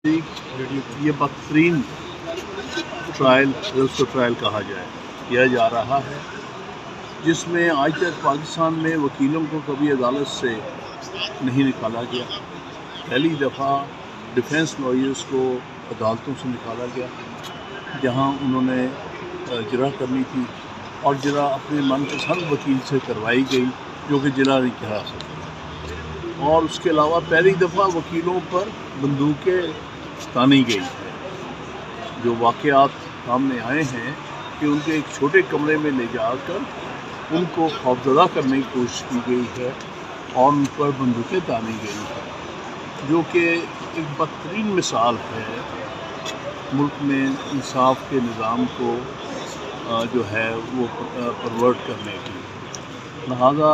یہ بدترین ٹرائل اس کو ٹرائل کہا جائے کیا جا رہا ہے، جس میں آج تک پاکستان میں وکیلوں کو کبھی عدالت سے نہیں نکالا گیا۔ پہلی دفعہ ڈیفینس لائرز کو عدالتوں سے نکالا گیا، جہاں انہوں نے جرح کرنی تھی اور جرح اپنے من پسند وکیل سے کروائی گئی جو کہ جرح نہیں کرا سکتا، اور اس کے علاوہ پہلی دفعہ وکیلوں پر بندوقیں تانی گئی ہے۔ جو واقعات سامنے آئے ہیں کہ ان کے ایک چھوٹے کمرے میں لے جا کر ان کو خوفزدہ کرنے کی کوشش کی گئی ہے اور ان پر بندوقیں تانی گئی ہیں، جو کہ ایک بدترین مثال ہے ملک میں انصاف کے نظام کو جو ہے وہ پرورٹ کرنے کی۔ لہذا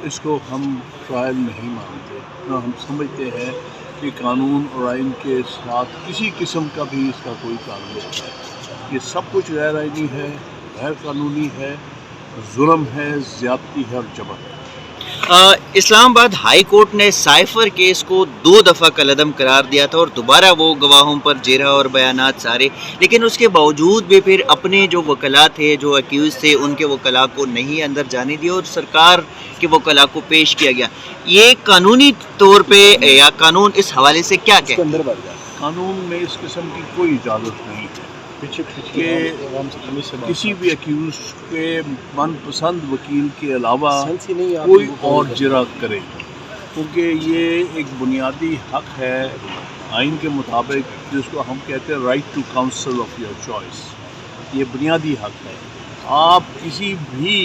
اس کو ہم ٹرائل نہیں مانتے، نہ ہم سمجھتے ہیں کہ قانون اور آئین کے ساتھ کسی قسم کا بھی اس کا کوئی تعلق ہے۔ یہ سب کچھ غیر آئینی ہے، غیر قانونی ہے، ظلم ہے، زیادتی ہے اور جبر ہے۔ اسلام آباد ہائی کورٹ نے سائفر کیس کو 2 دفعہ کالعدم قرار دیا تھا اور دوبارہ وہ گواہوں پر جرح اور بیانات سارے، لیکن اس کے باوجود بھی پھر اپنے جو وکلاء تھے، جو ایکیوز تھے، ان کے وکلاء کو نہیں اندر جانے دیا اور سرکار کے وکلاء کو پیش کیا گیا۔ یہ قانونی طور پہ یا قانون اس حوالے سے کیا کہتے ہیں؟ قانون میں اس قسم کی کوئی اجازت نہیں ہے کہ کسی بھی ایکیوز کے من پسند وکیل کے علاوہ کوئی اور جرح کرے، کیونکہ یہ ایک بنیادی حق ہے آئین کے مطابق، جس کو ہم کہتے ہیں right to counsel of your choice. یہ بنیادی حق ہے۔ آپ کسی بھی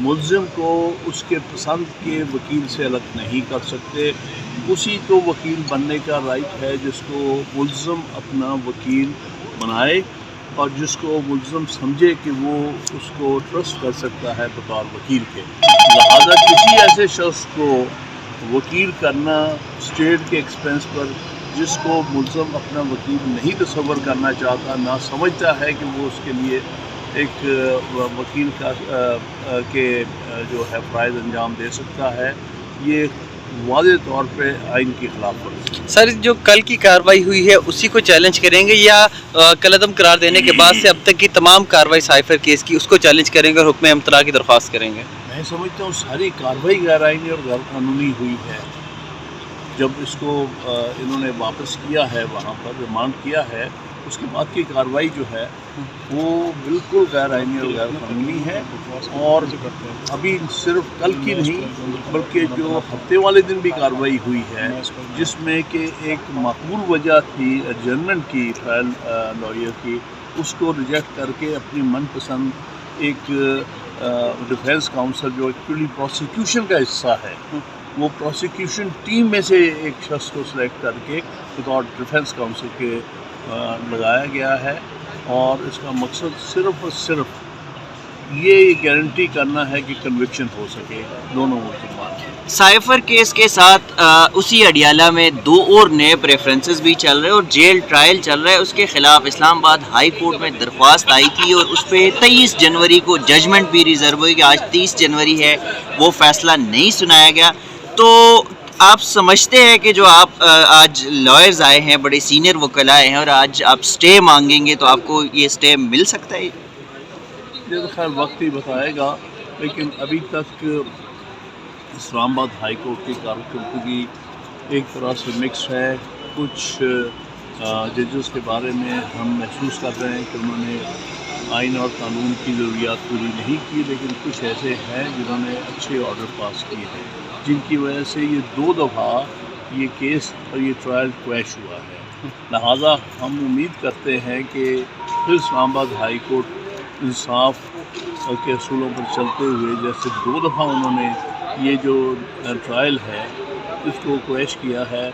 ملزم کو اس کے پسند کے وکیل سے الگ نہیں کر سکتے۔ اسی کو وکیل بننے کا رائٹ ہے جس کو ملزم اپنا وکیل بنائے اور جس کو ملزم سمجھے کہ وہ اس کو ٹرسٹ کر سکتا ہے بطور وکیل کے۔ لہذا کسی ایسے شخص کو وکیل کرنا اسٹیٹ کے ایکسپنس پر، جس کو ملزم اپنا وکیل نہیں تصور کرنا چاہتا، نہ سمجھتا ہے کہ وہ اس کے لیے ایک وکیل کا جو ہے فرائض انجام دے سکتا ہے، یہ واضح طور پہ آئین کی خلاف ورزی۔ سر، جو کل کی کارروائی ہوئی ہے اسی کو چیلنج کریں گے یا کالعدم قرار دینے کے بعد سے اب تک کی تمام کارروائی سائفر کیس کی اس کو چیلنج کریں گے اور حکم امتناع کی درخواست کریں گے؟ میں سمجھتا ہوں ساری کارروائی غیر آئینی اور غیر قانونی ہوئی ہے۔ جب اس کو انہوں نے واپس کیا ہے، وہاں پر ریمانڈ کیا ہے، اس کے بعد کی کارروائی جو ہے وہ بالکل غیر آئینی اور غیر قانونی ہے، اور ابھی صرف کل کی نہیں بلکہ جو ہفتے والے دن بھی کارروائی ہوئی ہے، جس میں کہ ایک معقول وجہ تھی ایڈجرنمنٹ کی ٹرائل لائر کی، اس کو ریجیکٹ کر کے اپنی من پسند ایک ڈیفینس کاؤنسل جو ایکچولی پروسیکیوشن کا حصہ ہے، وہ پروسیکیوشن ٹیم میں سے ایک شخص کو سلیکٹ کر کے بطور ڈیفینس کاؤنسل کے لگایا گیا ہے، اور اس کا مقصد صرف اور صرف یہ گارنٹی کرنا ہے کہ کنوکشن ہو سکے دونوں مسلمان۔ سائفر کیس کے ساتھ اسی اڈیالہ میں 2 اور نئے پریفرنسز بھی چل رہے ہیں اور جیل ٹرائل چل رہا ہے۔ اس کے خلاف اسلام آباد ہائی کورٹ میں درخواست آئی تھی اور اس پہ 23 جنوری کو ججمنٹ بھی ریزرو ہوئی کہ آج 30 جنوری ہے، وہ فیصلہ نہیں سنایا گیا۔ تو آپ سمجھتے ہیں کہ جو آپ آج لائرز آئے ہیں، بڑے سینئر وکلاء ہیں، اور آج آپ سٹے مانگیں گے تو آپ کو یہ سٹے مل سکتا ہے؟ یہ تو خیر وقت ہی بتائے گا، لیکن ابھی تک اسلام آباد ہائی کورٹ کی کارکردگی ایک طرح سے مکس ہے۔ کچھ ججز کے بارے میں ہم محسوس کر رہے ہیں کہ انہوں نے آئین اور قانون کی ضروریات پوری نہیں کی، لیکن کچھ ایسے ہیں جنہوں نے اچھے آرڈر پاس کیے ہیں، جن کی وجہ سے یہ 2 دفعہ یہ کیس اور یہ ٹرائل کویش ہوا ہے۔ لہٰذا ہم امید کرتے ہیں کہ پھر اسلام آباد ہائی کورٹ انصاف کے اصولوں پر چلتے ہوئے، جیسے 2 دفعہ انہوں نے یہ جو ٹرائل ہے اس کو کویش کیا ہے،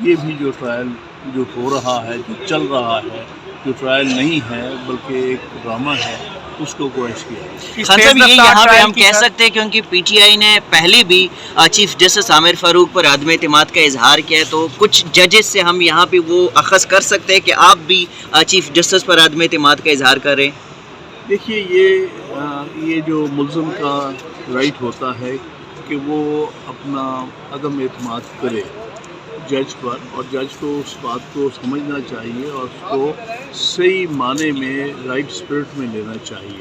یہ بھی جو ٹرائل جو ہو رہا ہے، جو چل رہا ہے، جو ٹرائل نہیں ہے بلکہ ایک ڈرامہ ہے، اس کو کویش کیا ہے۔ خان صاحب، یہ یہاں پہ ہم کہہ سکتے ہیں کیونکہ پی ٹی آئی نے پہلے بھی چیف جسٹس عامر فاروق پر عدم اعتماد کا اظہار کیا ہے، تو کچھ ججز سے ہم یہاں پہ وہ اخذ کر سکتے ہیں کہ آپ بھی چیف جسٹس پر عدم اعتماد کا اظہار کر رہے ہیں؟ دیکھیے، یہ جو ملزم کا رائٹ ہوتا ہے کہ وہ اپنا عدم اعتماد کرے، جج پر، اور جج کو اس بات کو سمجھنا چاہیے اور اس کو صحیح معنی میں رائٹ اسپرٹ میں لینا چاہیے.